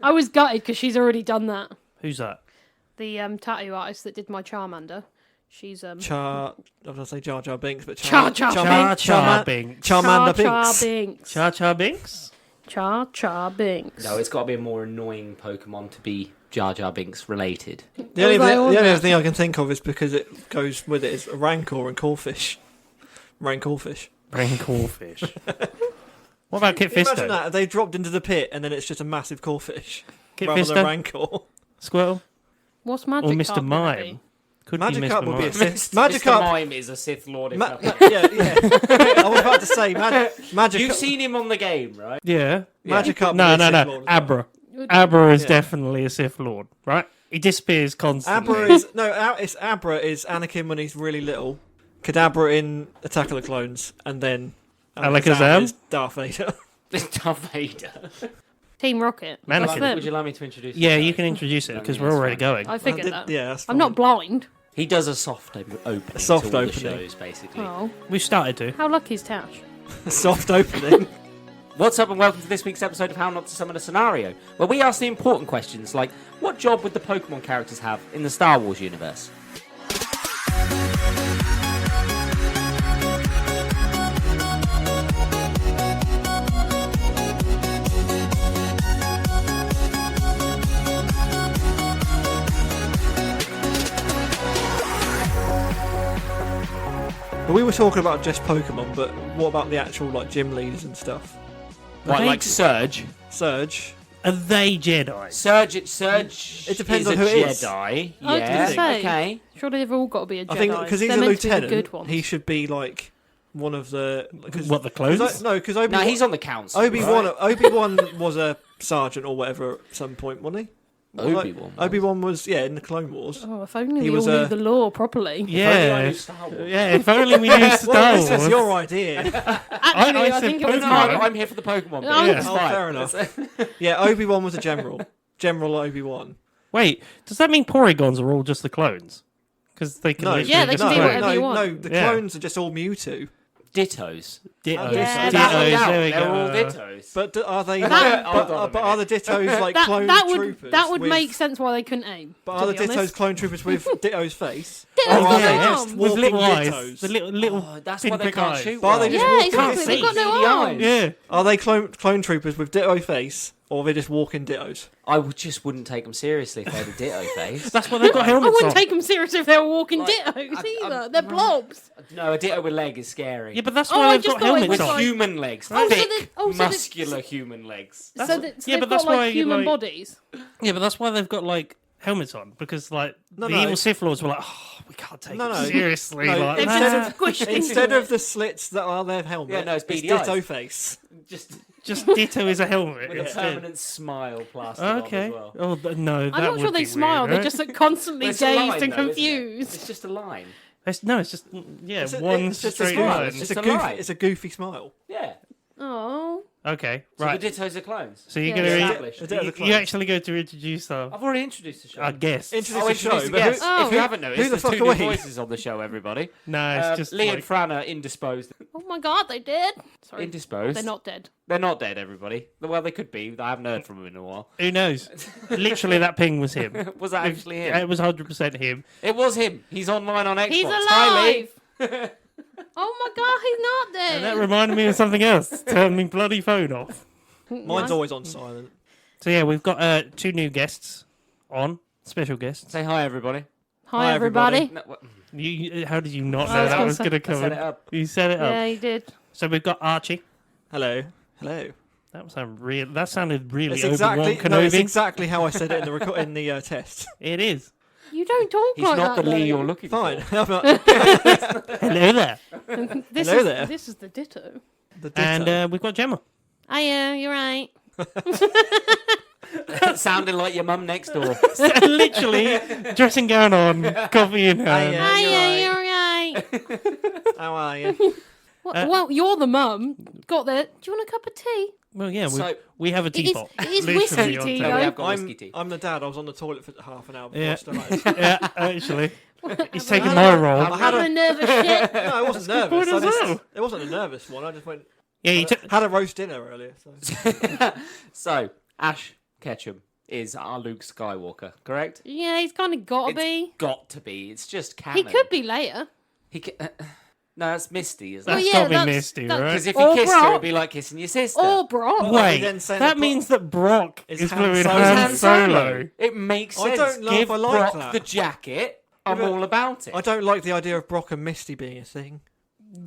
I was gutted because she's already done that. Who's that? The tattoo artist that did my Charmander. She's I was going to say Jar Jar Binks, but Char Char Binks. Binks. Charmander Char Binks. Char Binks. Char Binks? Char Char Binks. No, it's got to be a more annoying Pokemon to be Jar Jar Binks related. The only thing I can think of is because it goes with it is Rancor and Corphish. Rancor-fish. Rancor-fish. What about Kit Imagine Fisto? that, they dropped into the pit and then it's just a massive Corphish. Kit rather Fisto? than Rancor. Squirtle? What's Or Magic Mr. Mime? Could be Magikarp Mr. would be a Mime. Sith. Mr. Magikarp... Mime is a Sith Lord. yeah. I was about to say, Magikarp... You've seen him on the game, right? Yeah. Magikarp No, would be a no, Sith no. Lord as well. Abra. Abra is Yeah. definitely a Sith Lord, right? He disappears constantly. Abra is Anakin when he's really little, Kadabra in Attack of the Clones, and then Alakazam is Darth Vader. It's Darth Vader. Team Rocket. Mannequin. That's them. Would you like me to introduce? Yeah, him? you can introduce it because Yeah, we're that's already fine. going. I figured that. Yeah, that's I'm fine. not blind. He does a soft opening. A soft to all the opening. shows, basically. Oh, We've started to. how lucky is Tash? Soft opening. What's up and welcome to this week's episode of How Not to Summon a Scenario, where we ask the important questions like, what job would the Pokemon characters have in the Star Wars universe? But we were talking about just Pokemon, but what about the actual gym leaders and stuff? What, think- like Surge? Surge. Are they Jedi? Surge It depends is on who a it is. Jedi. I was Yeah, gonna say. okay. Surely they've all got to be a Jedi. I think because he's They're a meant to be the good lieutenant, ones. he should be one of the. What, the clones? No, because No, Obi-Wan. he's on the council. Obi-Wan. right? Obi-Wan was a sergeant or whatever at some point, wasn't he? Obi-Wan. Obi-Wan was in the Clone Wars. Oh, if only He we was all knew a- the law properly. Yeah. Star Wars. Yeah, if only we knew Star Well, Wars. this is your idea. Actually, I said think it was No, Pokemon. mine. I'm here for the Pokemon. Oh, bit. It's oh, fine. fair enough. Yeah, Obi-Wan was a general. General Obi-Wan. Wait, does that mean Porygons are all just the clones? Because they can No, literally Yeah, they just can do clone. whatever you want. No, the Yeah. clones are just all Mewtwo. Dittos. Dittos. Yeah, Dittos, that- there we They're all go. Dittos. But are they? That- Hold on a but are the Dittos like clone that troopers? would with, make sense why they couldn't aim. But to are the be Dittos honest. clone troopers with Ditto's face? Ditto's Or are got they no just arms. With little walking eyes. Dittos? The little Oh, that's why they pinprick can't eyes. shoot. But are they well. just Yeah, walking exactly. with They've got no The arms. Yeah. Are they clone troopers with Ditto face, or are they just walking Dittos? I just wouldn't take them seriously if they had a Ditto face. That's why they've got I helmets wouldn't on. take them seriously if they were walking Like, Dittos I- either. They're blobs. No, a Ditto with leg is scary. Yeah, but that's Oh, why I they've just got thought it helmets was with on. like- human legs, Oh, so thick, they- oh, so they- muscular human legs. So, That's- that, so yeah, they've but that's got like why you, human like- bodies. Yeah, but that's why they've got helmets on, because the No, evil Sith Lords were like, oh, we can't take No, it no. seriously. No, like, They've nah. just squished into Instead it. of the slits that are their helmet, Yeah, no, it's it's beady Ditto eyes. face. Just Ditto is a helmet. with a instead. permanent smile plastered on Okay. as well. Oh, no, that I'm not would sure they be smile. Weird, They right? just look constantly Well, it's a line, dazed and though, isn't it? confused. It's just a line. No, it's just one It's just a straight smile. line. It's It's just a just a line. it's a goofy smile. Yeah. Oh, Okay, So right. the Dittos are clones. So you're Yeah, gonna established. A Ditto the you clone. actually go to introduce I've already introduced the show. our guests. Introduce Oh, the introduce show. the but guests. Oh. If you haven't noticed, who the there's fuck two are new we? voices on the show, everybody. No, it's just Lee and like, Fran are indisposed. oh my God, they did. Sorry, Indisposed. they're not dead. They're not dead, everybody. Well, they could be. I haven't heard from them in a while. who knows? Literally, that ping was him. Was that actually him? It was 100% him. It was him. He's online on Xbox. He's Hi, Lee. alive. Oh my God, he's not dead. And that reminded me of something else. Turn my bloody phone off. Mine's always on silent. So yeah, we've got two new guests on. Special guests. Say hi, everybody. Hi, Hi, everybody. everybody. No, what? How did you not I know was that gonna was say- going to I come set in? it up. You set it up. Yeah, he did. So we've got Archie. Hello. Hello. That sounded really It's Obi-Wan exactly Kenobi. it's exactly how I said it in the test. It is. You don't talk He's like not that. the Lee though. you're looking Fine. for. I'm not- Hello there. This Hello is, there. This is the Ditto. the Ditto. And we've got Gemma. Oh yeah, you're right. Sounding like your mum next door. Literally, dressing gown on, coffee in hand. Yeah, Oh you're yeah, right. you're right. How are you? Well, you're the mum. Got there. Do you want a cup of tea? Well, yeah, So- we have a It is- teapot. it is literally whiskey on tea, table. No, we though. have got whiskey tea. I'm the dad. I was on the toilet for half an hour before Yeah. I started. Yeah, actually. He's Have a- taking my role. I had I'm a nervous shit. No, I wasn't nervous. point I as just, well. it wasn't a nervous one. I just went. Yeah, you took... Had a roast dinner earlier. So. So, Ash, Ketchum is our Luke Skywalker, correct? Yeah, he's kind of got to be. Got to be. It's just He canon. could be later. No, that's Misty, isn't That's it? yeah, got to be that's- Misty, that- right? Because if you Or kissed her, Brock. it'd be like kissing your sister. Or Brock. Well, Wait, then saying that that means that Brock is is Han fluid Solo. Han Han Solo. It makes I sense. don't know Give if I like Brock that. the jacket. I'm but all about it. I don't like the idea of Brock and Misty being a thing.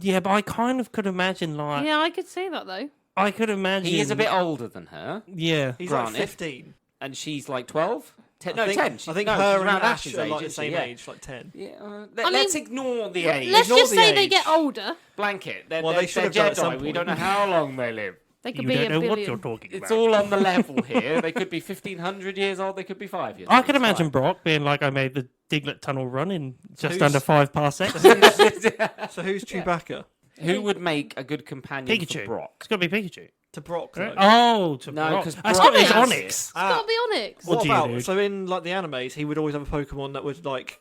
Yeah, but I kind of could imagine, like, Yeah, I could see that though. I could imagine. He is a bit older than her, Yeah. He's Granted. like 15. and she's like 12? 10? I No, think, 10. I She's, think no, her she's and around Ash Ash's are age, like the isn't same she? Yeah. age, like 10. Yeah, I let's mean, ignore the age. Let's Ignore just the say they age. get older. Blanket. They're, Well, they're, they should they're have done at Jedi. some We don't know point. how long they live. They could You be don't a know billion. what you're talking It's about. all on the level here. They could be 1,500 years old. They could be 5 years I old. could It's imagine fine. Brock being like, I made the Diglett tunnel run in just Who's- under 5 parsecs. So who's Chewbacca? Who would make a good companion Pikachu. for Brock? It's got to be Pikachu. To Brock, Right? though. Oh, to No, Brock. 'cause I Brock thought it was is- Onyx. It's got to be Onyx. What What do you about, do? so in like the animes, he would always have a Pokemon that would like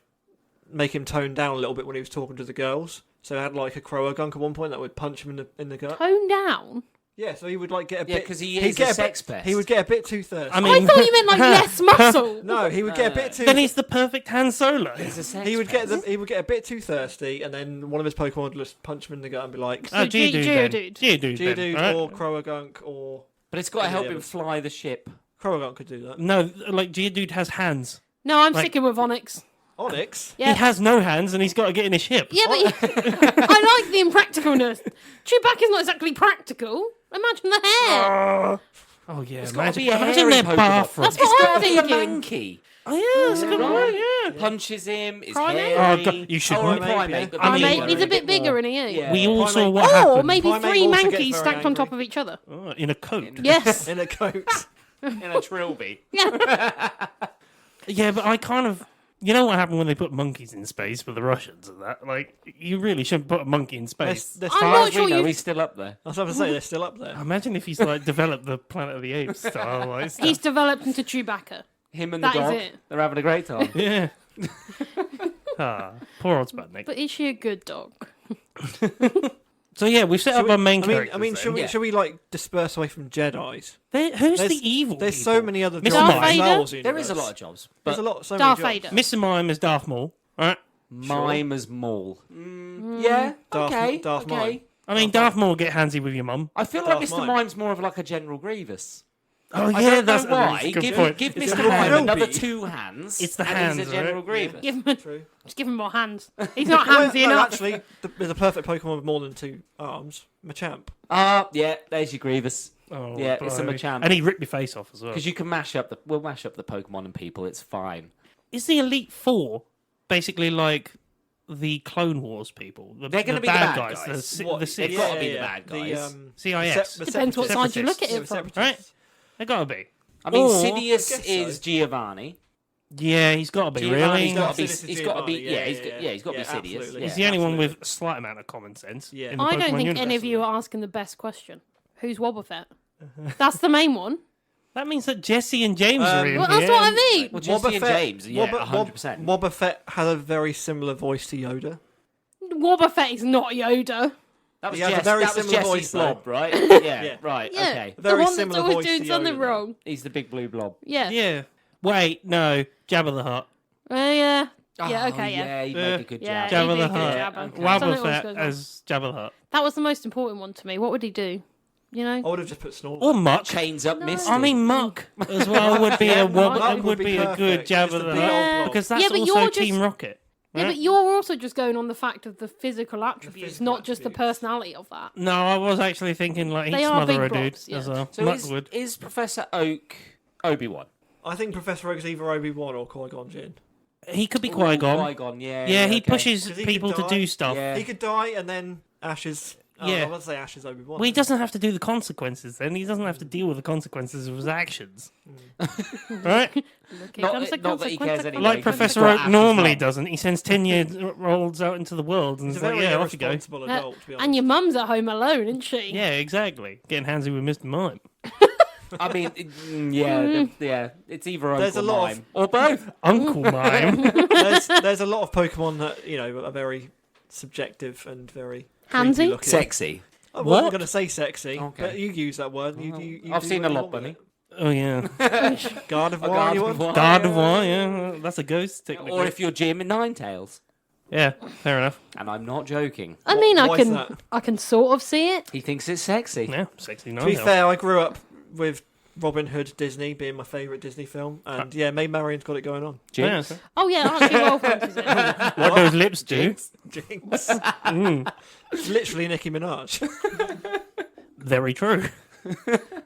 make him tone down a little bit when he was talking to the girls. So he had like a Croagunk at one point that would punch him in the gut. Tone down. Yeah, so he would like get a Yeah, bit. 'cause he he'd is get a bit- sex pest. He would get a bit too thirsty. I I mean, thought you meant like less muscle. No, he would get a bit too. then he's the perfect Han Solo. He's a sex He would get pest. he would get a bit too thirsty, and then one of his Pokemon would just punch him in the gut and be like, Oh, Geodude then. Geodude. Geodude then, Geodude right? or Croagunk or But it's got to help Yeah, him but- fly the ship. Croagunk could do that. No, like Geodude has hands. No, I'm Like- sticking with Onyx. Onyx. Yeah. He has no hands and he's got to get in a ship. Yeah, but I like the impracticalness. Chewbacca's not exactly practical. Imagine the hair. Oh, yeah. It's gotta Imagine, be a imagine hairy their Pokemon. bathroom. That's It's what got I'm to be a thinking. Mankey. Oh, yeah, that's a good Right. one, yeah. Punches him. Is Primate? hairy. Oh, God, you should Oh, a not. Primate. but I the mean- bigger, He's a bit more- bigger, isn't he? Yeah. We all saw Primate- what Or happened. maybe Primate 3 also gets Mankeys very stacked on angry. top of each other. Oh, in a coat. Yes. In a coat. in a trilby. Yeah. Yeah, but I kind of... You know what happened when they put monkeys in space for the Russians and that? Like, you really shouldn't put a monkey in space. They're I'm still- not As we sure know, you- he's still up there. I was about to say they're still up there. Imagine if he's like developed the Planet of the Apes style. Like, stuff. He's developed into Chewbacca. Him and That the is dog. it. They're having a great time. Yeah. Poor old Sputnik. But is she a good dog? So yeah, we've set Should up we- our main I mean, characters. should we Yeah. should we like disperse away from Jedi's? Who's There's- the evil? There's people? so many other Mr. jobs in Mime. the Darth Star Wars There is universe. a lot of jobs. There's But a lot. So Darth many jobs. Vader. Mr. Mime is Darth Maul, right? Mime as Maul. Yeah, Darth- okay. Darth okay. Mime. I mean, Darth Maul get handsy with your mum. I feel like Darth Mr. Mime. Mime's more of like a General Grievous. Oh I yeah, don't that's know why. a good Give, point. give It's Mr. the Mime Kenobi. another 2 hands. It's the and hands, he's a General right? Grievous. Give him, True. just give him more hands. He's not Well, handsy no, enough. actually, there's a perfect Pokemon with more than 2 arms. Machamp. Yeah, there's your Grievous. Oh, Yeah, it's a blimey. Machamp. And he ripped your face off as well. Because you can mash up the... We'll mash up the Pokemon and people. It's fine. Is the Elite Four basically like the Clone Wars people? They're gonna be the bad guys. The, si- What- the They've Sith, got to be the bad guys. CIS. Depends what side you look at it from. Right? They gotta be. I mean, Or- Sidious I guess so. is Giovanni. Yeah, he's gotta be. Giovanni's Really? got to be. Sidious is He's got to be. Giovanni, Yeah, he's got to be Sidious. absolutely. Yeah. He's the only one absolutely. with a slight amount of common sense. Yeah. in the I don't Pokemon think universe. any of you are asking the best question. Who's Wobbuffet? That's the main one. That means that Jesse and James are in Well, that's here. what I mean. Well, Jesse and James, yeah, Wobba- 100%. Boba Fett had a very similar voice to Yoda. Wobbuffet is not Yoda. That was, He has a Jess, very that was similar Jesse's voice, though. blob, right? Yeah, Yeah. right, Yeah, okay. the Very one that's similar always voice doing to something Yoda. wrong. He's the big blue blob. Yeah. Yeah. Wait, no. Jabba the Hutt. Yeah. Oh, Yeah. Okay. Yeah. he'd make a good Yeah. job. Jabba he'd be the a good Hutt. Jabba. Okay. Something always Wobbuffet goes wrong. as Jabba the Hutt. That was the most important one to me. What would he do? You know? I would have just put Snorlax. Or Muck. Chains up Misty. I mean, Muck as well would be Yeah, a Muck would would be be a good perfect. Jabba Just the a big Hutt old blob. because that's Yeah, but also you're Team just- Rocket. Yeah, right? but you're also just going on the fact of the physical attributes, physical not just the attributes. personality of that. No, I was actually thinking like They he'd are smother big a dude blobs, yeah. as well. So Muck is, would. is Professor Oak Obi-Wan? I think Professor Oak's either Obi-Wan or Qui-Gon Jinn. He could be Qui-Gon. Qui-Gon, yeah. Yeah, he okay. pushes 'Cause he could people to die. do stuff. Yeah. He could die and then Ash's... Yeah. I want to say Ash's Obi-Wan. Well, he doesn't have to do the consequences then. He doesn't have to deal with the consequences of his actions. right? Look, here Not- comes the not that he cares consequence. anyway. Like because he's Professor got Oak Ash's normally mum. doesn't. He sends 10-year-olds out into the world and He's it's a like, very yeah, off you go. irresponsible adult, to be honest. And your mum's at home alone, isn't she? Yeah, exactly. Getting handsy with Mr. Mime. I mean, yeah, it's either Oak There's or a lot Mime. Or both. Uncle Mime. there's a lot of Pokemon that, you know, are very subjective and very... Handsy? creepy looking. Sexy. I wasn't What? going to say sexy, Okay. but you use that word. You I've do seen what a you lot, want with Bunny. Oh yeah, Guard of A War, guard you of want? war. Guard of War. Yeah, that's a ghost. Technically. Or if you're Jim in Ninetales. Yeah, fair enough. And I'm not joking. I mean, Why I is can that? I can sort of see it. He thinks it's sexy. Yeah, 69. To be fair, I grew up with Robin Hood Disney being my favourite Disney film, and yeah, Maid Marian's got it going on. Jim? Yeah, Oh yeah, Archie Wolf fancies it. what those lips do. Jinx. Mm, It's literally Nicki Minaj. very true.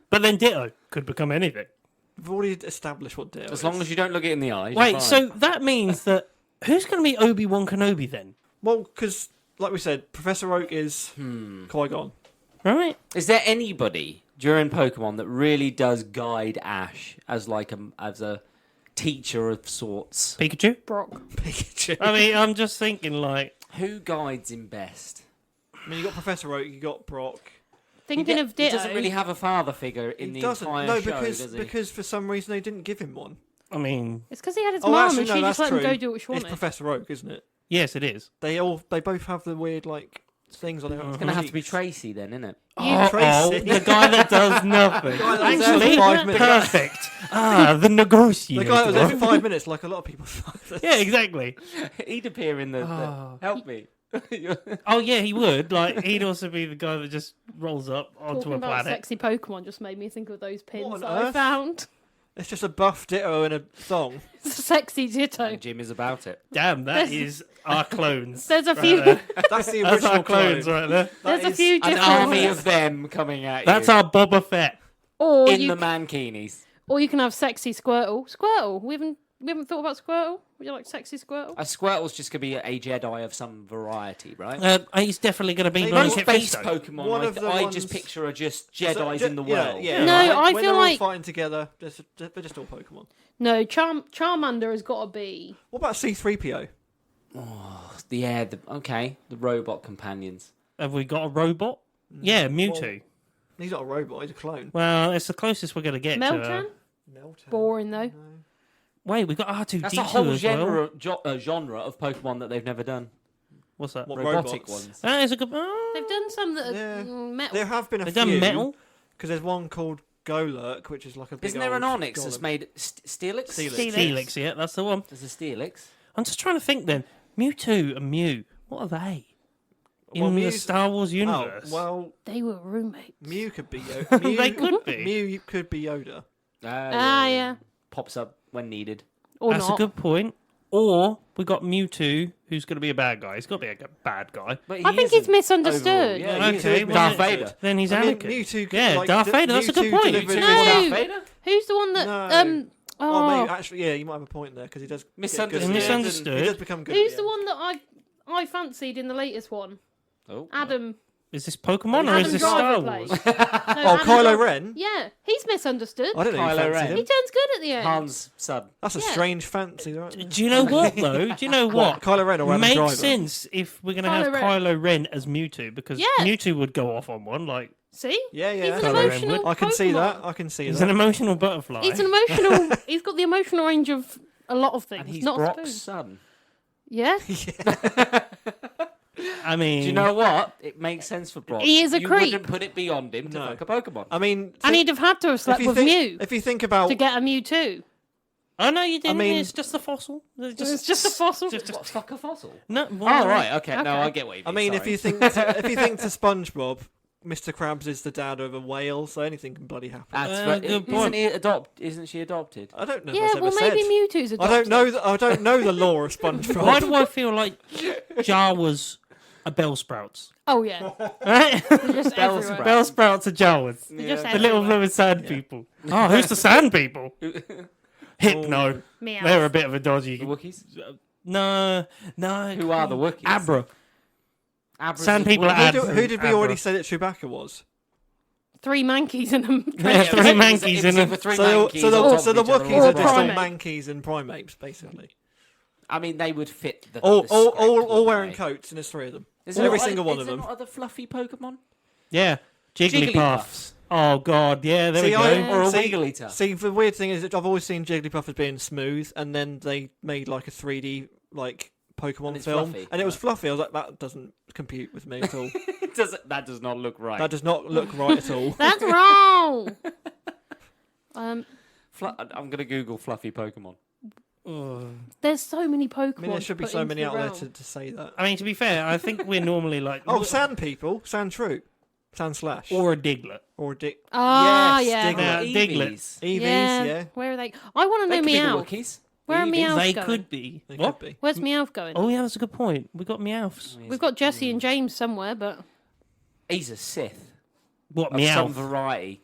But then Ditto could become anything. We've already established what Ditto As is. long as you don't look it in the eye. Wait, so that means that who's going to be Obi-Wan Kenobi then? Well, because, like we said, Professor Oak is Qui-Gon. Right? Is there anybody during Pokemon that really does guide Ash as like as a teacher of sorts? Pikachu? Brock. Pikachu. I mean, I'm just thinking like, Who guides him best? I mean, you got Professor Oak, you got Brock. Thinking of He Ditto. doesn't really have a father figure in He the doesn't. entire No, show, because does he? because for some reason they didn't give him one. I mean, It's because he had his Oh, mum actually, and no, she that's just let him true. go do what she It's wanted. Professor Oak, isn't it? yes, it is. They both have the weird like things on their. It's going to have to be Tracy then, isn't it? You- Tracy. the guy that does nothing. guy that was there for Actually, 5 minutes. perfect. The The negotiator. guy that was there for 5 minutes, like a lot of people. thought. Yeah, exactly. He'd appear in the help me. Oh yeah, he would. Like, he'd also be the guy that just rolls up onto Talking a about planet. sexy Pokemon just made me think of those pins What on that I earth? found. It's just a buff Ditto in a thong. It's a sexy Ditto. And Jim is about it. Damn, that is our clones. There's a right few. there. That's the That's original our clones clone. right there. There's a is few An different. army of them coming at That's you. our Boba Fett. Or in you, the mankinis. or you can have sexy Squirtle. Squirtle. We haven't thought about Squirtle. Would you like sexy Squirtle? A Squirtle's just going to be a Jedi of some variety, right? He's definitely going to be Maybe like Most space Fisto. Pokemon, One of the I ones- just picture are just Jedis in the yeah, world. Yeah, No, right. I When feel they're all like- fighting together. They're just all Pokemon. No, Charmander has got to be. What about C-3PO? The robot companions. Have we got a robot? Yeah, Mewtwo. He's not a robot. He's a clone. Well, it's the closest we're going to get Meltan? Meltan. Boring though. Wait, we got R2D2 That's a whole as well. genre of Pokemon that they've never done. What's that? What, Robotic robots? ones. That is a good. They've done some that are Yeah. metal. There have been a They've few. done metal. Because there's one called Golurk, which is like a big Isn't there an old Onyx that's golem. made Steelix? Steelix. Steelix, yeah, that's the one. There's a Steelix. I'm just trying to think then. Mewtwo and Mew, what are they? In Well, the Mew's- Star Wars Oh, universe? well, They were roommates. Mew could be Yoda. Mew, They could be. Mew could be Yoda. Yeah. Pops up when needed. Or That's not. a good point. Or we got Mewtwo, who's going to be a bad guy. He's got to be a bad guy. But I think he's isn't misunderstood. overall. Yeah, he Okay, is. well, Darth then- Vader. Then he's I mean, Anakin. Mewtwo could, Yeah, like, Darth Vader, that's a good point. delivered No. in- Darth Vader? Who's the one that No. Oh, maybe, oh, actually, yeah, you might have a point there because he does get good Misunderstood. at the end. Misunderstood. He does become good. who's at the end. one that I fancied in the latest one? Oh. Adam. Is this Pokemon or Adam is this Driver Star plays. Wars? No, Oh, Adam Kylo Driver. Ren. Yeah, he's misunderstood. I don't know. Kylo If you Ren. fancied He him. turns good at the end. Han's son. That's a Yeah. strange fancy, right? Do you know what, though? Do you know what? Kylo Ren or Adam Makes Driver? sense if we're going to Kylo have Ren. Kylo Ren as Mewtwo, because Yeah. Mewtwo would go off on one. Like, See? Yeah, yeah. He's an Kylo Ren emotional would. I can see Pokemon. that. I can see he's that. an emotional butterfly. He's an emotional. He's got the emotional range of a lot of things. And he's not a Brock's spoon. son. Yeah. I mean, Do you know what? It makes sense for Brock. He is a you creep. wouldn't put it beyond him to No. fuck a Pokemon. I mean, And he'd have had to have slept with Mew If you think about, to get a Mewtwo. Oh no, you didn't. mean- It's just a fossil. It's just a fossil. What, fuck a fossil? No. Oh, right, okay. No, Okay. I get what you mean. I mean, if sorry. you think to SpongeBob, Mr. Krabs is the dad of a whale, so anything can bloody happen. That's Uh, right. good point. Isn't she adopted? I don't know. Yeah, if that's well, ever maybe said. Mewtwo's I adopted. don't know. I don't know the law of SpongeBob. Why do I feel like Jawas are Bellsprouts? Oh, yeah. Right? They're just everywhere. Bellsprouts are Jawas. They're just The little everywhere. fluid sand people. Oh, who's the sand people? Hypno. Meow. They're a bit of a dodgy. The Wookiees? No. Who are the Wookiees? Abra. Abra's Sand the people Wookiee. are Who did we Abra. already say that Chewbacca was? 3 mankeys in them. Yeah, three It was- mankeys it was in them. either three So, mankeys so on the top so of the each other Wookiees all are the just all time. primate. mankeys and primates, basically. I mean, they would fit the. All the script, all wouldn't wearing they? coats, and there's 3 of them. Is there Every not- single one is of there them. not other fluffy Pokemon? Yeah. Jigglypuffs. Jigglypuffs. Oh, God. Yeah, there we See, go. I- Or a See- Wigglytuff? See, the weird thing is that I've always seen Jigglypuff as being smooth, and then they made like a 3D like And Pokemon it's film, fluffy. and it was fluffy. I was like, that doesn't compute with me at all. That does not look right. That does not look right at all. That's wrong. Um, I'm going to Google fluffy Pokemon. there's so many Pokemon. I mean, there should be put so into many the out there realm. to say that. I mean, to be fair, I think we're normally like Sand people, Sand Troop, Sand Slash, or a Diglett. or Dick. Ah, Yes, yeah. Diglett. Diglett. Eevees, yeah. yeah. Where are they? I want to They know could be the Meowth. Wookiees. Where are Eevees. Meowth They going? could be. They What? could be. Where's Meowth going? Oh yeah, that's a good point. We got Meowths. We've got Jesse and James somewhere, but He's a Sith What of some Meowth? variety.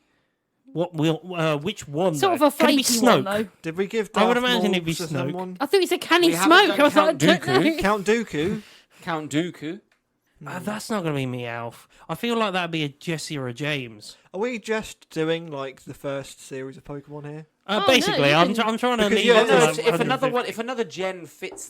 What will? Which one? sort though? of a Can it be flaky one Snoke? though. Did we give I would Darth imagine Maul it'd be to Snoke. someone? I thought he said, "Can he We haven't smoke?" done I was like, I Count don't Dooku. know. Count Dooku. Count Dooku. That's not going to be Meowth. I feel like that'd be a Jesse or a James. Are we just doing like the first series of Pokemon here? no, Basically, you I'm can- I'm trying to Because leave yeah, it no, to if, like if another 150. one, if another gen fits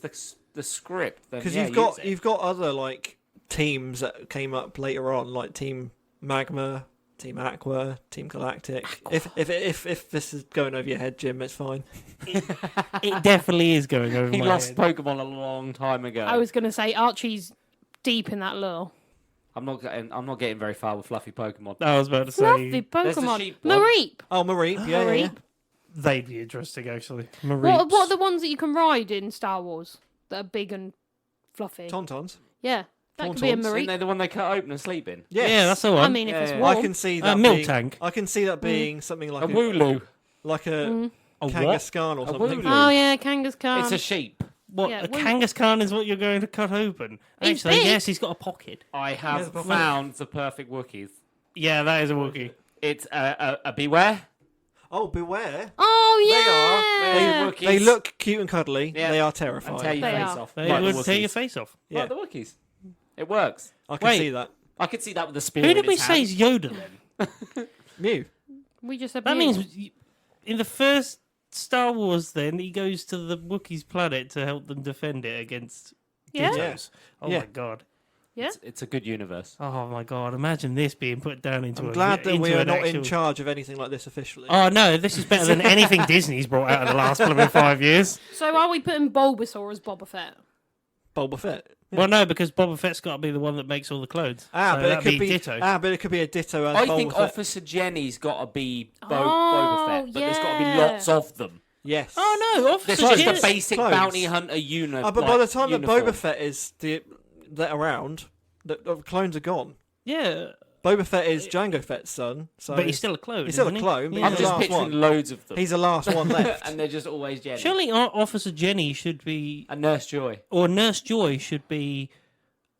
the script, then Because yeah, you've got other like teams that came up later on, like Team Magma, Team Aqua, Team Galactic. If this is going over your head, Jim, it's fine. It definitely is going over He my lost head. Pokemon a long time ago. I was going to say Archie's deep in that lure. I'm not getting very far with fluffy Pokemon. I was about to say Fluffy There's the Pokemon. sheep one. Mareep. Oh, Mareep, yeah, yeah. they'd be interesting actually. What Mareeps. are the ones that you can ride in Star Wars that are big and fluffy? Tauntauns. Yeah, that could be a Tauntauns. Isn't Mareep. they the one they cut open and sleep in? Yes. Yeah, that's the one. I mean, if Yeah, it's yeah. warm. I can see that Milk being, tank. I can see that being something like A Wooloo. like a A what? Kangaskhan or A something. Wooloo. Oh yeah, Kangaskhan. It's a sheep. What? Yeah, a well- Kangaskhan is what you're going to cut open? He's Actually, big. yes, he's got a pocket. I have Yes, but- found the perfect Wookiees. Yeah, that is a Wookiee. It's a Beware. Oh, beware! Oh They yeah. are. Wookiees. They look cute and cuddly. Yeah. They are And terrifying. tear your They face are. off. They Like the would tear your Wookiees. face off. Yeah, Like the Wookiees. It works. I can Wait. see that. I could see that with the spear. Who in did we its say hand. is Yoda then? Mew. We just said That Mew. means in the first Star Wars, then he goes to the Wookiees' planet to help them defend it against Yeah. Dittos. Oh Yeah. my god! Yeah. It's a good universe. Oh my god! Imagine this being put down into I'm a. glad that we into are an not actual... in charge of anything like this officially. Oh no! This is better than anything Disney's brought out in the last 5 years. So are we putting Bulbasaur as Boba Fett? Boba Fett. Well, no, because Boba Fett's got to be the one that makes all the clothes. Ah, So but it that'd could be Ditto. but it could be a Ditto as I Boba think Fett. Officer Jenny's got to be Oh, Boba Fett, but there's got to be yeah. lots of them. Yes. Oh no! There's Officer just Jenny- a basic Clones. bounty hunter universe. But by the time that Boba Fett is that around, the clones are gone. Yeah, Boba Fett is Jango Fett's son, so but he's still a clone. He's still isn't a he? clone, but Yeah. I'm he's the just last picturing one. loads of them. He's the last one left. and they're just always Jenny. Surely Officer Jenny should be, And Nurse Joy. or Nurse Joy should be.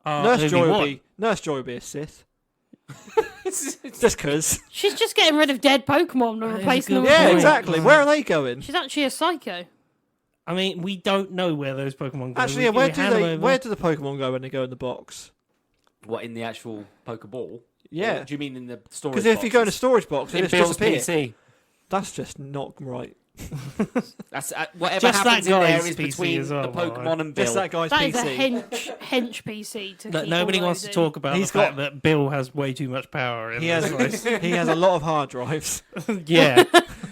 Nurse Joy Obi-Wan. would be a Sith. It's Just cause. She's just getting rid of dead Pokemon and is replacing a them good with Yeah, point. new. exactly. Where are they going? She's actually a psycho. I mean, we don't know where those Pokemon go. Actually, We- yeah, we hand them over. where do the Pokemon go when they go in the box? what, in the actual Pokeball? Yeah. Or do you mean in the storage Because if you go in a boxes? storage box, they in just Bill's disappear. PC. That's just not right. That's whatever Just that happens in there guy's is PC between as well, the by the Pokemon way. and Bill. Just that guy's That is PC. a hench PC to Look, keep nobody all wants to those talk about He's the fact got- that Bill has way too much power. In He this has place. he has a lot of hard drives. Yeah,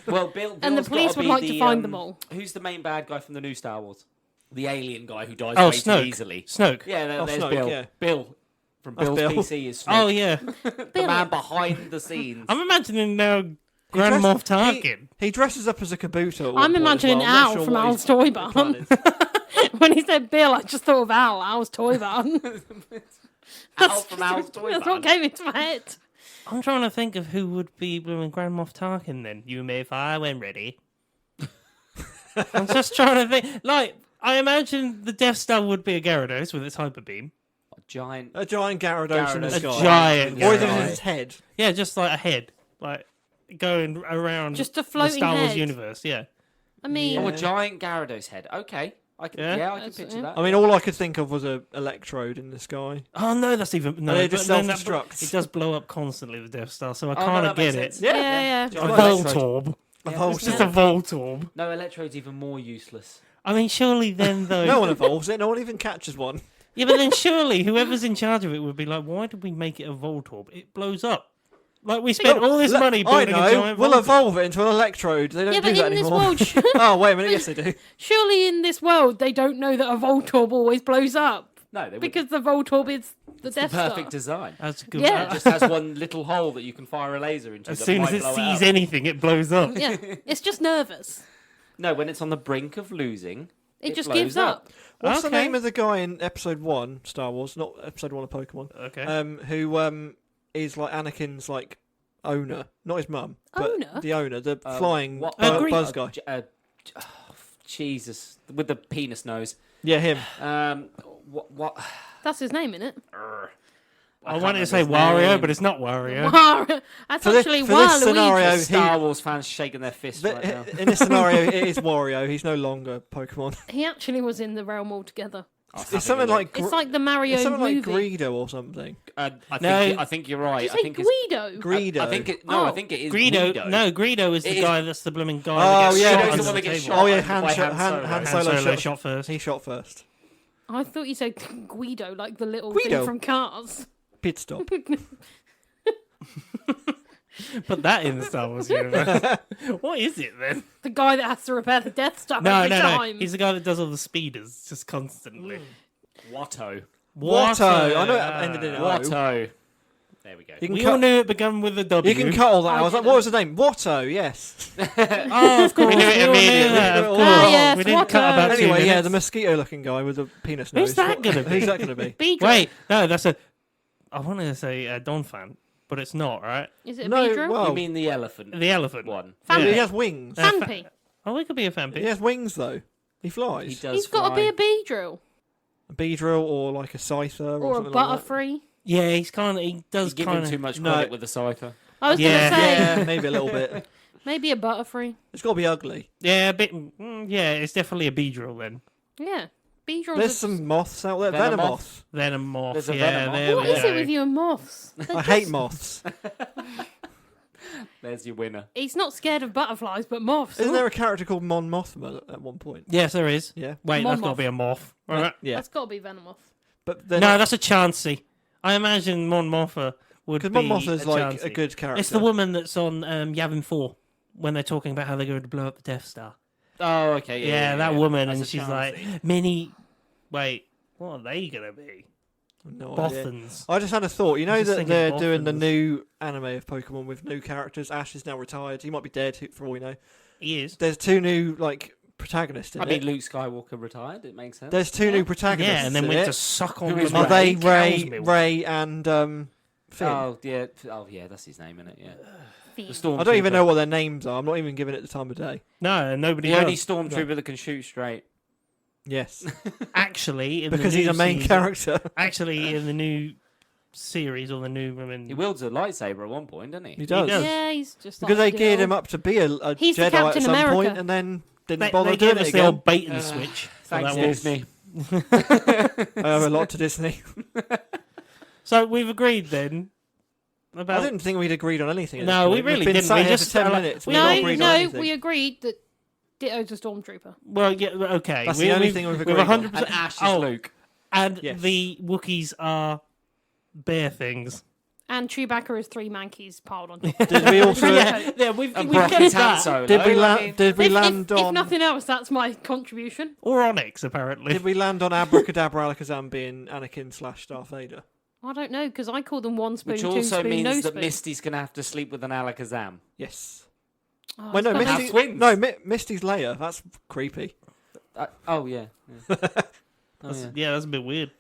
Well, Bill, And the Bill's police gotta would be like to the, find them all. Who's the main bad guy from the new Star Wars? The alien guy who dies Oh, way Snoke. too easily. Snoke. Yeah, Oh, there's Snoke, Bill. yeah. Bill from That's Bill's Bill. PC is Snoke. Oh yeah, the man behind the scenes. I'm imagining now Grand dressed- Moff Tarkin. He dresses up as a Kabuto. at one I'm point as imagining well. I'm not Al sure from what Al's his Toy plan Barn. is. When he said Bill, I just thought of Al's Toy Barn. Al from Al's Toy That's Barn. what came into my head. I'm trying to think of who would be blooming Grand Moff Tarkin then. You may fire when ready. I'm just trying to think. Like, I imagine the Death Star would be a Gyarados with its hyper beam. A giant. A giant Gyarados in the Gyarados. sky. A giant Or even Gyarados. his head. Yeah, just like a head, like going around Just a the floating Star Wars head. universe. Yeah, I mean, Oh, a giant Gyarados head. Okay. I can, Yeah. yeah, I can That's- picture yeah. that. I mean, all I could think of was a electrode in the sky. Oh no, that's even no. And it just but then that- self-destructs. It does blow up constantly, the Death Star, so I Oh, no, kind of that makes get it. sense. yeah. A Like Voltorb. A Yeah. whole It's just a Voltorb. No, Electrode's even more useless. I mean, surely then though. No one evolves it. No one even catches one. Yeah, but then surely whoever's in charge of it would be like, why did we make it a Voltorb? It blows up. Like we spent all this money I building a know. giant We'll Voltorb. evolve it into an electrode. They don't Yeah, do but that in this anymore. world, Oh, wait a minute. Yes, they do. surely in this world, they don't know that a Voltorb always blows up. No, they Because the Voltorb is The It's the Death perfect Star. design. That's a good. Yeah. It just has one little hole that you can fire a laser into. As that soon might as it blow sees up. anything, it blows up. Yeah, it's just nervous. No, when it's on the brink of losing, It just blows gives up. What's the Okay. name of the guy in Episode 1, Star Wars, not Episode 1 of Pokemon, Okay. who is like Anakin's like owner, not his mum, but Owner? the owner, the flying what- buzz guy. Jesus, with the penis nose. Yeah, him. What? That's his name, isn't it? I wanted to say Wario, but it's not Wario. That's For this- actually for this scenario, Waluigi. he- Star Wars fans shaking their fists right now. In this scenario, it is Wario. He's no longer Pokemon. He actually was in the realm altogether. It's something like It's like the Mario it's something movie. like Greedo or something. I think you're right. Did I you say think it's Guido? Greedo. I think it. Oh. I think it is Greedo. No, Greedo is It the is- guy that's the blooming guy. Oh, that gets yeah, shot he's under the one that the gets table. shot. Oh yeah, by Han Han Solo. Solo shot first. He shot first. I thought you said Guido, like the little Guido? thing from Cars. Pit stop. Put that in the Star Wars universe. What is it then? The guy that has to repair the Death Star No, every no, no. time. He's the guy that does all the speeders just constantly. Watto. Watto. I know it ended in O. Watto. There we go. You can We cut. all knew it began with a W. You can cut all that. I I was like, didn't. what was his name? Watto. Yes. Oh, of course. We knew it all immediately. that, of Ah, course. yes, we didn't Watto. cut about 2 Anyway, minutes. yeah, the mosquito-looking guy with the penis nose. Who's that gonna be? Who's that going to be? Beedrill. Wait, no, that's a. I wanted to say Don Fan, but it's not, right? Is it a No, Beedrill? well- You mean the elephant The elephant one? Yeah, Fampi. he has wings. Fampi. Oh, it could be a fan He pick. has wings though. He He flies. does. He's got to be a Beedrill. A Beedrill or like a Scyther Or a something like that. Butterfree. Yeah, he does You give him kind too of. much No. credit with the Scyther. I was Yeah. going to say, Yeah, maybe a little bit. maybe a Butterfree. It's got to be ugly. Yeah, a bit. Yeah, it's definitely a Beedrill then. Yeah. Beedrills There's are- some moths out there. Venomoth. Venomoth. Venomoth. There's a Yeah, Venomoth. there What we is go. it with you and moths? I hate moths. There's your winner. He's not scared of butterflies, but moths. Isn't there a character called Mon Mothma at one point? Yes, there is. Yeah. Wait, that's got to Monmouth. be a moth. Right. Yeah. That's got to be Venomoth. But then No, that's a Chansey. I imagine Mon Mothma would be because Mon Mothma's a like Chansey. a good character. It's the woman that's on Yavin 4 when they're talking about how they're going to blow up the Death Star. Oh, okay. Yeah, that woman, That's and a she's like, Chansey. mini. Wait, what are they going to be? No idea. Bothans. I just had a thought. You know I was just that thinking they're doing the Bothans. new anime of Pokemon with new characters. Ash is now retired. He might be dead for all we know. He is. There's two new like protagonists in I it. mean, Luke Skywalker retired. It makes sense. There's two new protagonists. Yeah, and then in went it. to suck on Who the is Are they cow's Ray, milk. Ray and Finn? Oh yeah. Oh yeah. That's his name, isn't it? Yeah. The Fiend. I don't even Stormtrooper. know what their names are. I'm not even giving it the time of day. No, nobody The only does. stormtrooper that can shoot straight. Yes, Actually, in because the he's new a main season- character. Actually, in the new series or the new, I mean, He wields a lightsaber at one point, doesn't he? He does. does. Yeah, he's just Because like they a geared girl. him up to be a He's the Jedi at Captain some America. point, and then didn't they bother gave doing us it the again. old bait and switch. for Thanks, that one. Disney. I owe a lot to Disney. So we've agreed then about. I didn't think we'd agreed on anything. at No, this we point. really We've been didn't. sat We here just for 10 like- minutes. we We've not not No, agreed on no, anything. we agreed that Ditto's a stormtrooper. Well, yeah, okay. That's the only thing we've agreed on. 100%. And Ash is oh, Luke. and Yes. the Wookiees are bear things. And Chewbacca is 3 Mankeys piled on top. Did we also? Yeah, we've And got Brock that. Solo. Did we I land? mean- Did we if, land if on? nothing else, that's my contribution. Or Onyx, apparently. Did we land on Abracadabra Alakazam being Anakin / Darth Vader? I don't know, because I call them one spoon, Which two also spoon, means no that spoon. Misty's going to have to sleep with an Alakazam. Yes. Oh, Well, no, it's got Have Misty. twins. No, Misty's Leia. That's creepy. Oh, yeah. Oh, yeah. Yeah, that's a bit weird.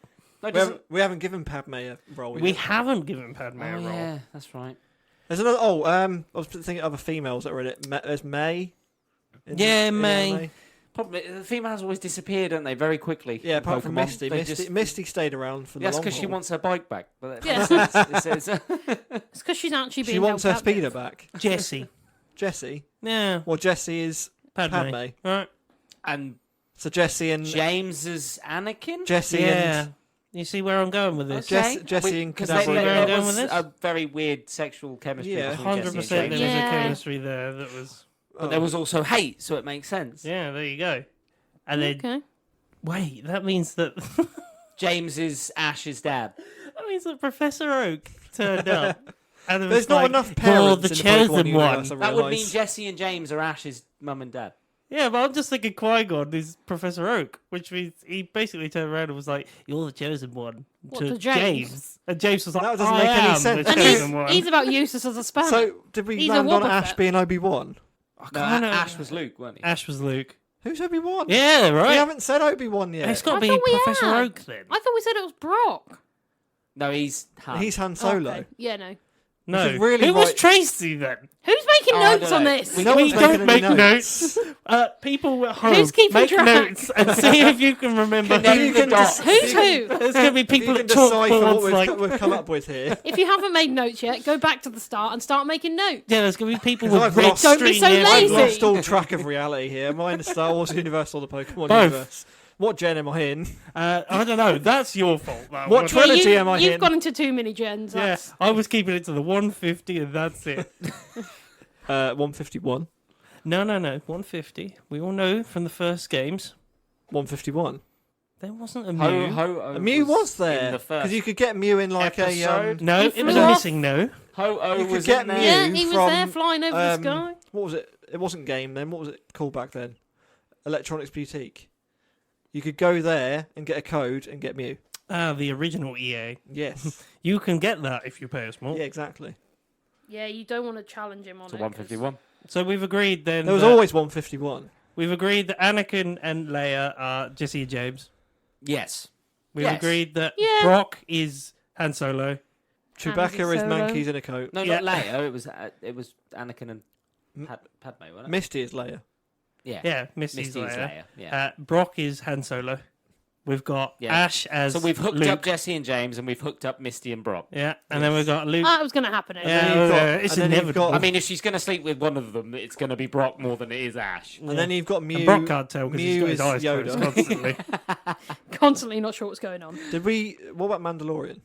No, doesn't... We haven't given Padme a role We yet. haven't given Padme Oh, a role. yeah, that's right. There's another. Oh, I was thinking of other females that were in it. There's May. Yeah, May. Probably, the females always disappear, don't they, very quickly? Yeah, in apart from Pokemon. Misty. They Misty, just- Misty stayed around for the That's long because she haul. wants her bike back. But Yeah. it's- It's because she's actually being She wants her helped out speeder with. back. Jessie. Jessie. Yeah, Well, Jessie is Padme. Padme. Right. and So Jessie and James is Anakin? Jessie Yeah. and You see where I'm going with this? Jessie and Because Kadabra. Where I'm there going was with this? a very weird sexual chemistry Yeah. between Jessie and 100% there James. was Yeah. a chemistry there that was... But there was also hate, so it makes sense. Yeah, there you go. And then... Okay. Wait, that means that... James is Ash's dad. that means that Professor Oak turned up. And it was There's not like, enough "You're parents the in the chosen Pokemon universe, one. I That would mean realise. Jessie and James are Ash's mum and dad. Yeah, but I'm just thinking Qui-Gon is Professor Oak, which means he basically turned around and was like, "You're the chosen one." To James? And James was like, That doesn't "I make any am sense. the And chosen one." he's about useless as a spanner. So did we He's a land on Wobbuffet. Ash being Obi-Wan? I No, kinda- Ash was Luke, weren't he? Ash was Luke. Who's Obi-Wan? Yeah, We right. haven't said Obi-Wan yet. It's got to I be thought we Professor had. Oak then. I thought we said it was Brock. No, he's Han. He's Han Solo. Okay. Yeah, no. No, should really who was write- Tracy then? Who's making Oh, I notes don't on know. this? We No we one's don't making make any notes. People at home Who's keeping make track? notes and see if you can remember. Connect who the can dots. Who's who? There's going to be If people you at can decipher chalkboards what like. we've come up with here. If you haven't made notes yet, go back to the start and start making notes. Yeah, there's going to be people 'Cause with I've red lost- Don't be string so everywhere. I've lazy. lost all track of reality here. Am I in the Star Wars universe or the Pokemon Both. universe? What gen am I in? I don't know. That's your fault. That What one. trilogy you, am I You've in? gone into too many gens. Yeah, That's- I was keeping it to the 150 and that's it. 151. No. 150. We all know from the first games 151. there wasn't a Ho Mew. Ho A Mew was in there the because first you could get Mew in like episode. No, He it was flew a off. missing no. Ho Oh You could was get in there. Mew. Yeah, he was from, there flying over the sky. what was it? It wasn't Game then. What was it called back then? Electronics Boutique. You could go there and get a code and get Mew. The original EA. Yes. You can get that if you pay us more. Yeah, exactly. Yeah, you don't want to challenge him on To it. 151. So we've agreed then. There was that- always 151. We've agreed that Anakin and Leia are Jesse and James. Yes. We've Yes. agreed that Yeah. Brock is Han Solo. Chewbacca is Solo. Mankeys in a coat. No, Yeah. not Leia. It was Anakin and Padme, wasn't it? Misty is Leia. Yeah. Yeah, Misty's Misty is Leia. Leia. Yeah. Brock is Han Solo. We've got Yeah. Ash as So we've hooked Luke. up Jesse and James, and we've hooked up Misty and Brock. Yeah, and then we've got Luke. That was going to happen. Anyway. yeah, then you've got- it's and then you've inevitable. got- I mean, if she's going to sleep with one of them, it's going to be Brock more than it is Ash. And then you've got Mew. and Brock can't tell because he's Mew got his is eyes Yoda. closed constantly. Constantly not sure what's going on. What about Mandalorian?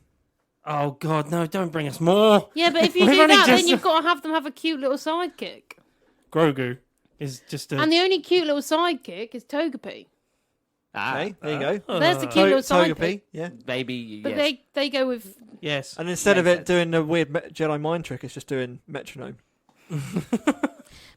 Oh God, no! Don't bring us more. Yeah, but if you We've do only that, just- then you've got to have them have a cute little sidekick. Grogu is just a. And the only cute little sidekick is Togepi. Okay, there you go. There's the cute little sidekick. Togepi, yeah. Baby, But yes. they go with Yes. And instead of Makes it sense. doing the weird Jedi mind trick, it's just doing metronome.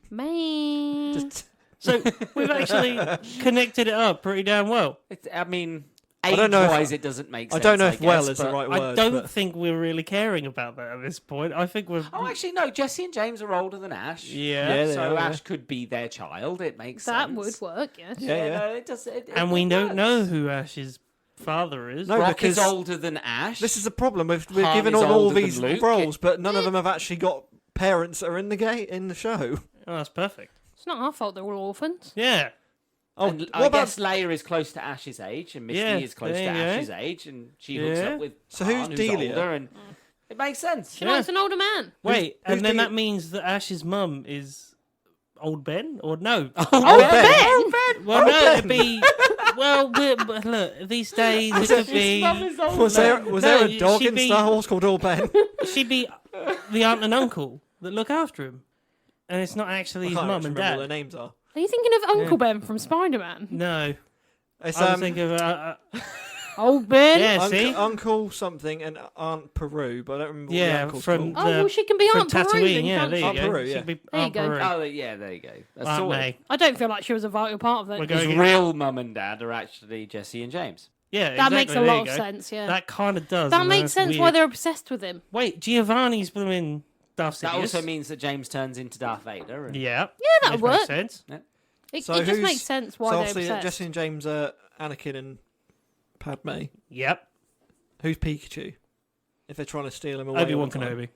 man. Just, So we've actually connected it up pretty damn well. I mean, I don't know if- age-wise, it doesn't make I sense. don't know if guess, well is the but- right I word. don't but think we're really caring about that at this point. I think we're. Oh, actually, no. Jesse and James are older than Ash. Yeah. Yeah, they So are, Ash could be their child. It makes That sense. would work, yes. Yeah. No, it does. And we it don't works. know who Ash's father is. No, Brock is because older than Ash. this is the problem. We're Han given is all older than these Luke. roles, but none of them have actually got parents that are in the show. Oh, that's perfect. It's not our fault they're all orphans. Yeah. Oh, And what I about guess Leia is close to Ash's age, and Misty Yeah, is close to there you go. Ash's age, and she hooks Yeah. up with So Han, who's who's Delia? older, and it makes sense. She Yeah. likes an older man. Wait, who's and then the- that means that Ash's mum is old Ben, or no? Oh, Ben. Well, no, it'd be. Well, but look, these days it could be. was there a dog she'd in be- Star Wars called All Ben? She'd be the aunt and uncle that look after him, and it's not actually I his can't mum actually and remember what dad. their names are. Are you thinking of Uncle Ben from Spider-Man? No, It's I was thinking of. Old Ben? Yeah, see, Uncle something and Aunt Peru, but I don't remember what the yeah, uncle's from called. Oh, well, she can be from Aunt Peru Tatooine. then, Yeah, can't there she? you Aunt go. Peru, She'd yeah. be There you Aunt go. Peru. Oh, yeah, there you go. That's Aunt sort of- May. I don't feel like she was a vital part of We're it. going- His real mum and dad are actually Jesse and James. Yeah, That makes a exactly, there lot you of go. sense, yeah. That kind of does. That and makes that's sense weird. why they're obsessed with him. Wait, Giovanni's blooming Darth That Sidious. also means that James turns into Darth Vader. And Yeah. that which would makes work. sense. It So just who's- makes sense why so they're obviously obsessed. Jesse and James are Anakin and Padme. Yep. Who's Pikachu? If they're trying to steal him away. Obi-Wan all the time. Kenobi.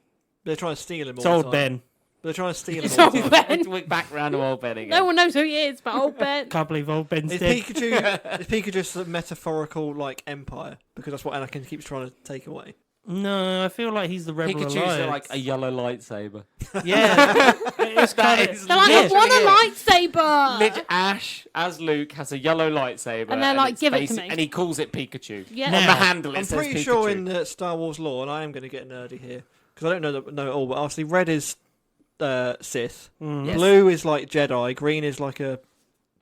They're trying to steal him all It's the old time. Ben. They're trying to steal him It's all the old time. Ben. We're back round to old Ben again. No one knows who he is, but old Ben. Can't believe old Ben's Is dead. Pikachu just a metaphorical like empire? Because that's what Anakin keeps trying to take away. No, I feel like he's the Rebel Pikachu's Alliance. like a yellow lightsaber. Yeah. It's That kinda- is They're like, Yeah. I want a lightsaber! Lich Ash, as Luke, has a yellow lightsaber. And they're like, it's "Give it to me." And he calls it Pikachu. Yeah. On the Now, handle it I'm says pretty Pikachu. sure in the Star Wars lore, and I am going to get nerdy here because I don't know it all. But obviously, red is Sith, Mm. Yes. blue is like Jedi, green is like a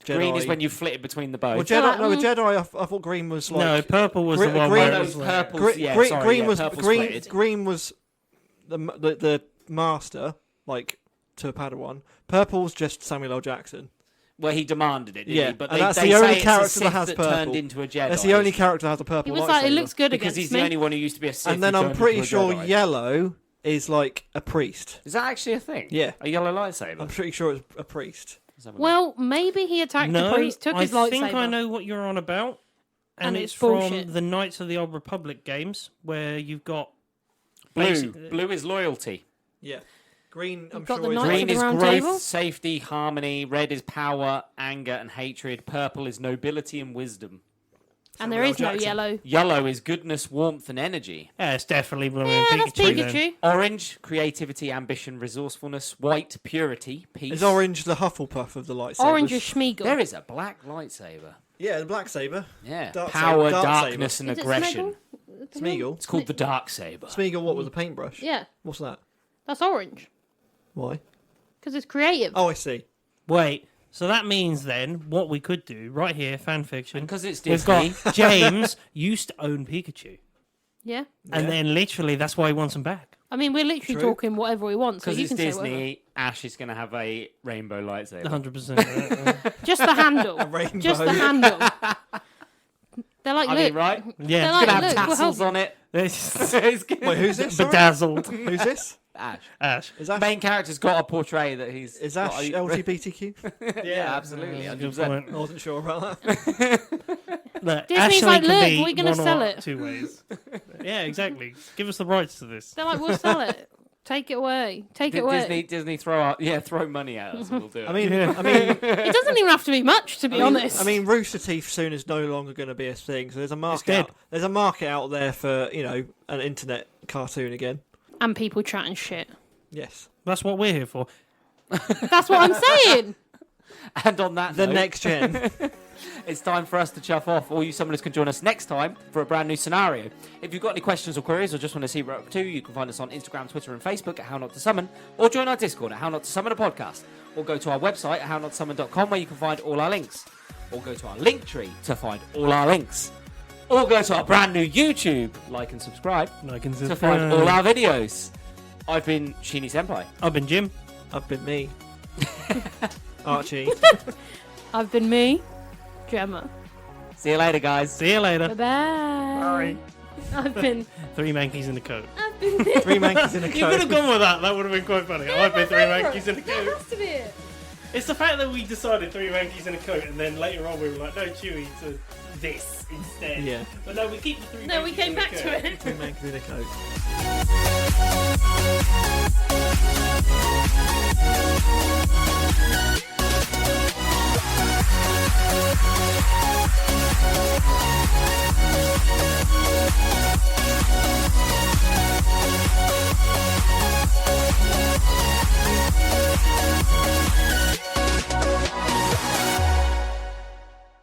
Jedi. Green is when you flip it between the both. Well, Jedi. No, a Mm. Jedi. I those green was like No, purple was Green- the one green- where Oh, it no, was like- purple. Gre- yeah, green, sorry, green yeah, was purple's green. splitted. Green was the master, like to a Padawan. Purple's just Samuel L. Jackson. Well, he demanded it, didn't Yeah, he? But and they, that's they the say only it's a character that Sith has that purple. turned into a Jedi. That's the only character that has a purple He was lightsaber. like, it looks good because against he's me. the only one who used to be a Sith. And then who I'm turned pretty into a sure Jedi. yellow is like a priest. Is that actually a thing? Yeah. A yellow lightsaber? I'm pretty sure it's a priest. Let's have a look. Well, maybe he attacked No, the priest, took his I lightsaber. think I know what you're on about. And, And it's it's from bullshit. the Knights of the Old Republic games, where you've got... Blue. basic- Blue is loyalty. Yeah. Green, I'm got sure the is... Knights Green of the is Round growth, Table? safety, harmony. Red is power, anger, and hatred. Purple is nobility and wisdom. And there Samuel is no Jackson. yellow. Yellow is goodness, warmth, and energy. Yeah, it's definitely blooming Yeah, that's Pikachu. then. Pikachu. Orange, creativity, ambition, resourcefulness. White, purity, peace. Is orange the Hufflepuff of the lightsabers? Orange is Schmeagol. There is a black lightsaber. Yeah, the black saber. Yeah. Dark Power, saber, dark darkness, and Is it aggression. Smeagol. It's called the dark saber. Smeagol, what, with a paintbrush? Yeah, What's that? that's orange. Why? Because it's creative. Oh, I see. Wait, so that means then, what we could do, right here, fan fiction, Because it's we've Disney. got James used to own Pikachu. Yeah. And Yeah. then literally, that's why he wants him back. I mean, we're literally True. talking whatever we want, so Because you it's can say whatever. Disney, Ash is going to have a rainbow lightsaber. 100%. Just the handle. Rainbow. Just the handle. They're like, I look. mean, right? They're Yeah. like, It's going to look, have we'll help tassels you. on it. It's It's gonna- Wait, who's this? Sorry? bedazzled. Who's this? Ash. Ash. Is Ash, Main character's got to portray that he's... is Ash got a- LGBTQ? Yeah, absolutely. That's a good 100%. point. I wasn't sure about that. Look, Disney's Ashley like, can look, be we're gonna one or sell it. two ways. Yeah, exactly. Give us the rights to this. They're like, we'll sell it. Take it away. Take it away. Disney throw money at us and we'll do it. I mean, It doesn't even have to be much, to be honest. I mean, Rooster Teeth soon is no longer going to be a thing. So there's a market. dead. There's a market out there for an internet cartoon again. And people chatting shit. Yes. That's what we're here for. That's what I'm saying. And on that The note, next gen. it's time for us to chuff off. All you summoners can join us next time for a brand new scenario. If you've got any questions or queries or just want to see what we're up to, you can find us on Instagram, Twitter and Facebook at How Not To Summon, or join our Discord at How Not To Summon a Podcast, or go to our website at hownottosummon.com where you can find all our links, or go to our link tree to find all our links, or go to our brand new YouTube, like and subscribe, I can to find all our videos. I've been Sheeny Senpai. I've been Jim. I've been me. Archie. I've been me, Gemma. See you later, guys. See you later. Bye-bye. I've been... Three mankeys in a coat. I've been... Three monkeys in a You could have coat. gone with that. That would have been quite funny. I've been three mankeys in a That coat. has to be it. It's the fact that we decided three mankeys in a coat, and then later on we were like, no, Chewie to this instead. Yeah. But no, we keep the three. No, we mankeys came in a back coat. to it. Three monkeys in a coat.